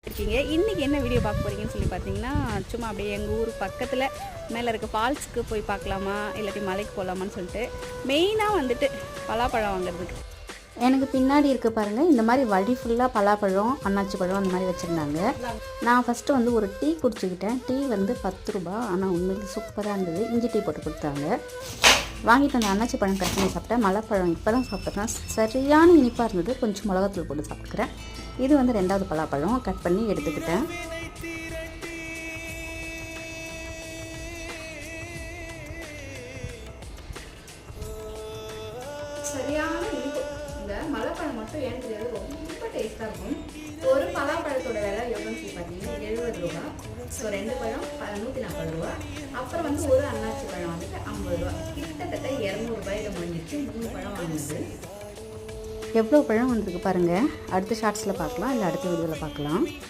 இருக்கீங்க. இன்றைக்கி என்ன வீடியோ பார்க்க போகிறீங்கன்னு சொல்லி பார்த்தீங்கன்னா, சும்மா அப்படியே எங்கள் ஊர் பக்கத்தில் மேலே இருக்க ஃபால்ஸுக்கு போய் பார்க்கலாமா இல்லாட்டி மலைக்கு போகலாமான்னு சொல்லிட்டு மெயினாக வந்துட்டு பலாப்பழம் வாங்குறதுக்கு. எனக்கு பின்னாடி இருக்க பாருங்கள், இந்த மாதிரி வழி ஃபுல்லாக பலாப்பழம், அன்னாச்சி பழம் அந்த மாதிரி வச்சுருந்தாங்க. நான் ஃபஸ்ட்டு வந்து ஒரு டீ குடிச்சிக்கிட்டேன். டீ வந்து 10 ரூபா. ஆனால் உண்மையிலே சூப்பராக இருந்தது. இஞ்சி டீ போட்டு கொடுத்தாங்க. வாங்கிட்டு அந்த அன்னாச்சி பழம் கட் பண்ணி சாப்பிட்டேன். மலைப்பழம் இப்போ தான் சாப்பிட்றேன். சரியான இனிப்பாக இருந்தது. கொஞ்சம் மிளகாத்தூள் போட்டு சாப்பிட்டுக்கிறேன். இது வந்து 2வது பலாப்பழம் கட் பண்ணி எடுத்துக்கிட்டேன். சரியான இனிப்பு. இந்த மலைப்பழம் மட்டும் ஏன் தெரியாது, ரொம்ப டேஸ்ட்டாக இருக்கும். ஒரு பலாப்பழத்தோட விலை எவ்வளோன்னு சொல்லி பார்த்தீங்கன்னா 70 ரூபா. ஸோ 2 பழம் 140 ரூபா. அப்புறம் வந்து ஒரு அன்னாச்சி பழம் வந்துட்டு 50 ரூபா. கிட்டத்தட்ட 200 ரூபாயில் முடிஞ்சிச்சு 3 பழம் வாங்கினது. எவ்வளோ பழம் வந்திருக்கு பாருங்கள். அடுத்த ஷார்ட்ஸில் பார்க்கலாம், இல்லை அடுத்த வீடியோவில் பார்க்கலாம்.